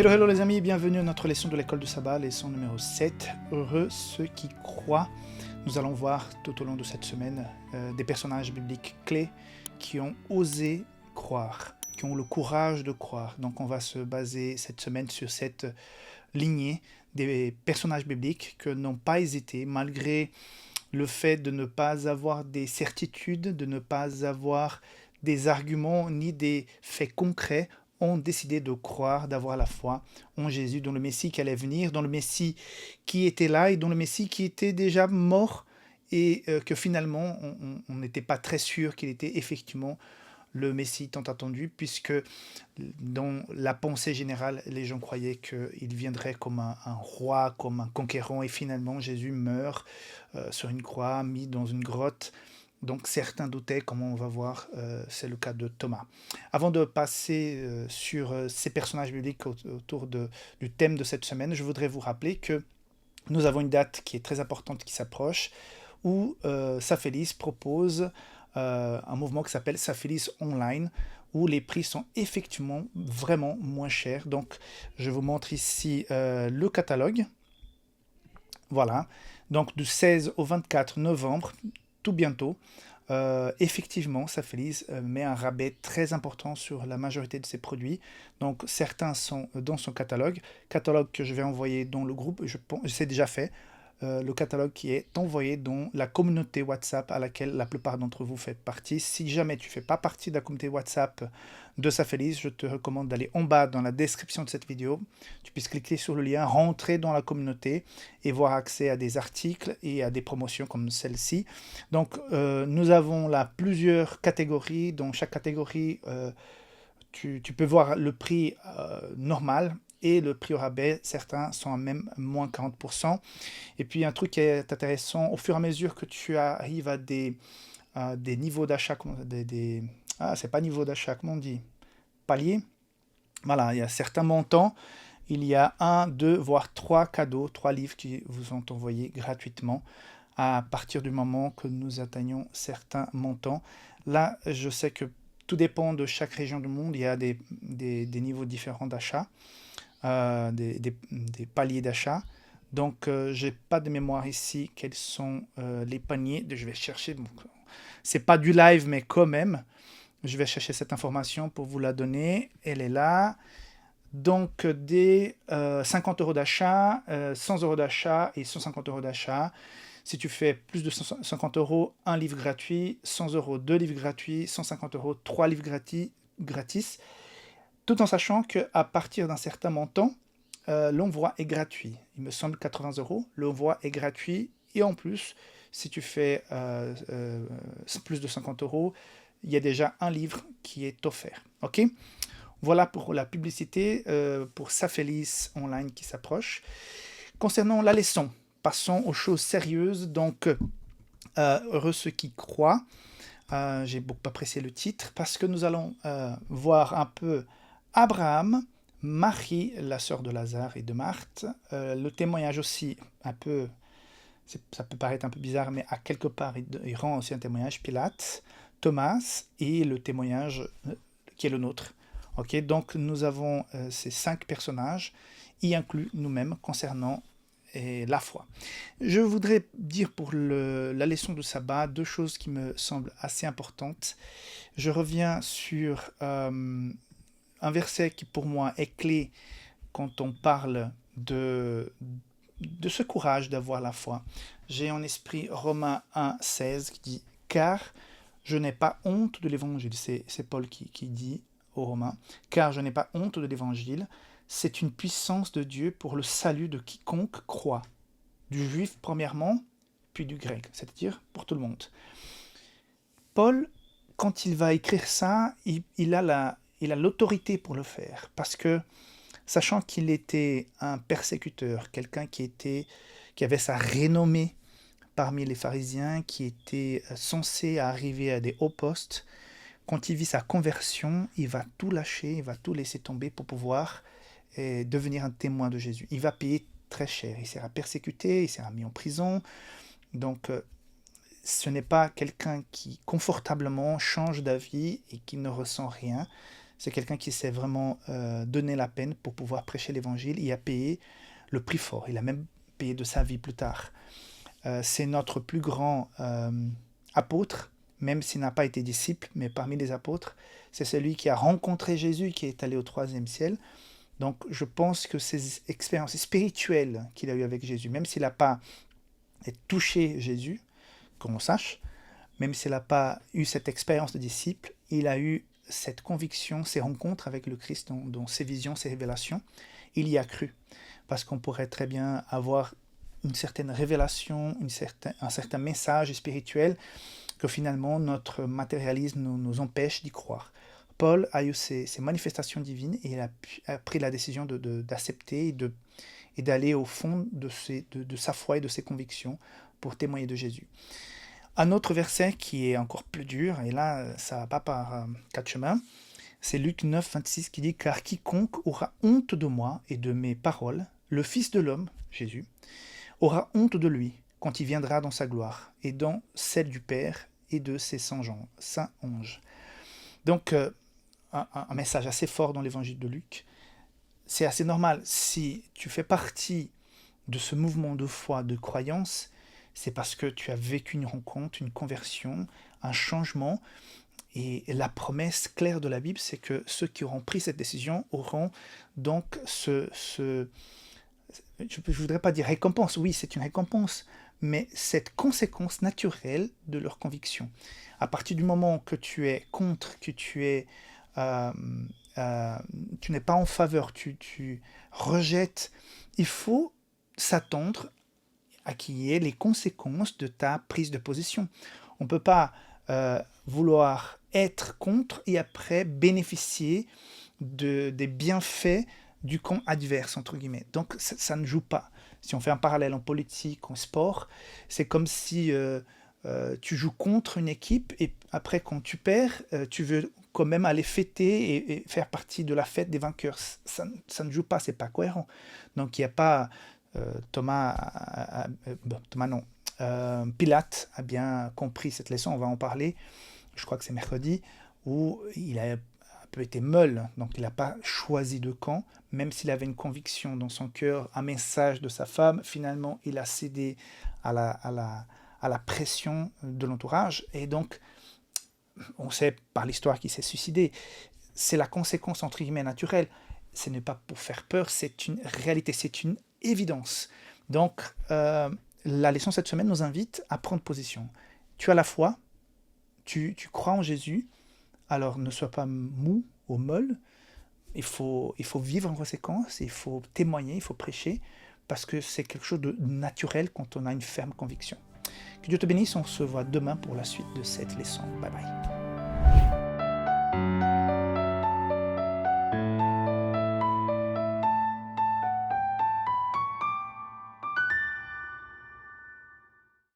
Hello, hello les amis, bienvenue à notre leçon de l'école du sabbat, leçon numéro 7. Heureux ceux qui croient. Nous allons voir tout au long de cette semaine des personnages bibliques clés qui ont osé croire, qui ont le courage de croire. Donc on va se baser cette semaine sur cette lignée des personnages bibliques qui n'ont pas hésité, malgré le fait de ne pas avoir des certitudes, de ne pas avoir des arguments ni des faits concrets, ont décidé de croire, d'avoir la foi en Jésus, dans le Messie qui allait venir, dans le Messie qui était là et dans le Messie qui était déjà mort et que finalement on n'était pas très sûr qu'il était effectivement le Messie tant attendu, puisque dans la pensée générale, les gens croyaient qu'il viendrait comme un roi, comme un conquérant, et finalement Jésus meurt sur une croix, mis dans une grotte. Donc certains doutaient, comme on va voir, c'est le cas de Thomas. Avant de passer sur ces personnages bibliques autour du thème de cette semaine, je voudrais vous rappeler que nous avons une date qui est très importante qui s'approche, où Safelis propose un mouvement qui s'appelle Safelis Online, où les prix sont effectivement vraiment moins chers. Donc je vous montre ici le catalogue. Voilà, donc du 16 au 24 novembre, tout bientôt. Effectivement, Safelis met un rabais très important sur la majorité de ses produits. Donc certains sont dans son catalogue que je vais envoyer dans le groupe, je c'est déjà fait. Le catalogue qui est envoyé dans la communauté WhatsApp à laquelle la plupart d'entre vous faites partie. Si jamais tu ne fais pas partie de la communauté WhatsApp de Safelis, je te recommande d'aller en bas dans la description de cette vidéo. Tu puisses cliquer sur le lien, rentrer dans la communauté et voir accès à des articles et à des promotions comme celle-ci. Donc nous avons là plusieurs catégories. Dans chaque catégorie, tu peux voir le prix normal et le prix au rabais. Certains sont à même moins 40%. Et puis un truc qui est intéressant, au fur et à mesure que tu arrives à des niveaux d'achat, c'est pas niveau d'achat, comment on dit, palier. Voilà, il y a certains montants, il y a 1, 2, voire 3 cadeaux, 3 livres qui vous sont envoyés gratuitement à partir du moment que nous atteignons certains montants. Là, je sais que tout dépend de chaque région du monde, il y a des niveaux différents d'achat, des paliers d'achat. Donc, je n'ai pas de mémoire ici quels sont les paniers. Je vais chercher. C'est pas du live, mais quand même, je vais chercher cette information pour vous la donner. Elle est là. Donc, des 50 € d'achat, 100 € d'achat et 150 € d'achat. Si tu fais plus de 150 €, un livre gratuit, 100 €, deux livres gratuits, 150 €, trois livres gratis, tout en sachant qu'à partir d'un certain montant, l'envoi est gratuit. Il me semble 80 €, l'envoi est gratuit. Et en plus, si tu fais plus de 50 €, il y a déjà un livre qui est offert. Ok ? Voilà pour la publicité pour Safelis Online qui s'approche. Concernant la leçon, passons aux choses sérieuses. Donc, heureux ceux qui croient. J'ai beaucoup apprécié le titre parce que nous allons voir un peu Abraham, Marie, la sœur de Lazare et de Marthe, le témoignage aussi un peu, ça peut paraître un peu bizarre, mais à quelque part il rend aussi un témoignage, Pilate, Thomas et le témoignage qui est le nôtre. Ok, donc nous avons ces 5 personnages, y inclus nous-mêmes concernant la foi. Je voudrais dire pour la leçon de sabbat 2 choses qui me semblent assez importantes. Je reviens sur un verset qui pour moi est clé quand on parle de ce courage d'avoir la foi. J'ai en esprit Romains 1, 16 qui dit « Car je n'ai pas honte de l'évangile ». C'est Paul qui dit aux Romains « Car je n'ai pas honte de l'évangile, c'est une puissance de Dieu pour le salut de quiconque croit, du juif premièrement, puis du grec, c'est-à-dire pour tout le monde. » Paul, quand il va écrire ça, il a l'autorité pour le faire, parce que, sachant qu'il était un persécuteur, quelqu'un qui avait sa renommée parmi les pharisiens, qui était censé arriver à des hauts postes, quand il vit sa conversion, il va tout lâcher, il va tout laisser tomber pour pouvoir devenir un témoin de Jésus. Il va payer très cher, il sera persécuté, il sera mis en prison, donc ce n'est pas quelqu'un qui confortablement change d'avis et qui ne ressent rien. C'est quelqu'un qui s'est vraiment donné la peine pour pouvoir prêcher l'évangile. Il a payé le prix fort. Il a même payé de sa vie plus tard. C'est notre plus grand apôtre, même s'il n'a pas été disciple, mais parmi les apôtres, c'est celui qui a rencontré Jésus, qui est allé au troisième ciel. Donc je pense que ces expériences spirituelles qu'il a eues avec Jésus, même s'il n'a pas touché Jésus, qu'on sache, même s'il n'a pas eu cette expérience de disciple, il a eu cette conviction, ces rencontres avec le Christ, dont ses visions, ses révélations, il y a cru. Parce qu'on pourrait très bien avoir une certaine révélation, un certain message spirituel, que finalement notre matérialisme nous empêche d'y croire. Paul a eu ces manifestations divines et il a pris la décision d'accepter et d'aller au fond de sa foi et de ses convictions pour témoigner de Jésus. Un autre verset qui est encore plus dur, et là ça ne va pas par quatre chemins, c'est Luc 9, 26 qui dit « Car quiconque aura honte de moi et de mes paroles, le Fils de l'homme, Jésus, aura honte de lui quand il viendra dans sa gloire et dans celle du Père et de ses saints anges. » Donc, un message assez fort dans l'évangile de Luc. C'est assez normal. Si tu fais partie de ce mouvement de foi, de croyance, c'est parce que tu as vécu une rencontre, une conversion, un changement. Et la promesse claire de la Bible, c'est que ceux qui auront pris cette décision auront donc je ne voudrais pas dire récompense, oui, c'est une récompense, mais cette conséquence naturelle de leur conviction. À partir du moment que tu es contre, que tu n'es pas en faveur, tu rejettes, il faut s'attendre à qu'il y ait les conséquences de ta prise de position. On ne peut pas vouloir être contre et après bénéficier des bienfaits du camp adverse, entre guillemets. Donc ça ne joue pas. Si on fait un parallèle en politique, en sport, c'est comme si tu joues contre une équipe et après quand tu perds, tu veux quand même aller fêter et faire partie de la fête des vainqueurs. Ça ne joue pas, c'est pas cohérent. Donc il n'y a pas... Pilate a bien compris cette leçon, on va en parler, je crois que c'est mercredi, où il a un peu été meule, donc il n'a pas choisi de camp, même s'il avait une conviction dans son cœur, un message de sa femme, finalement il a cédé à la pression de l'entourage, et donc on sait par l'histoire qu'il s'est suicidé. C'est la conséquence entre guillemets naturelle. Ce n'est pas pour faire peur, c'est une réalité, c'est une évidence. Donc, la leçon cette semaine nous invite à prendre position. Tu as la foi, tu crois en Jésus, alors ne sois pas mou ou molle. Il faut vivre en conséquence, il faut témoigner, il faut prêcher, parce que c'est quelque chose de naturel quand on a une ferme conviction. Que Dieu te bénisse, on se voit demain pour la suite de cette leçon. Bye bye.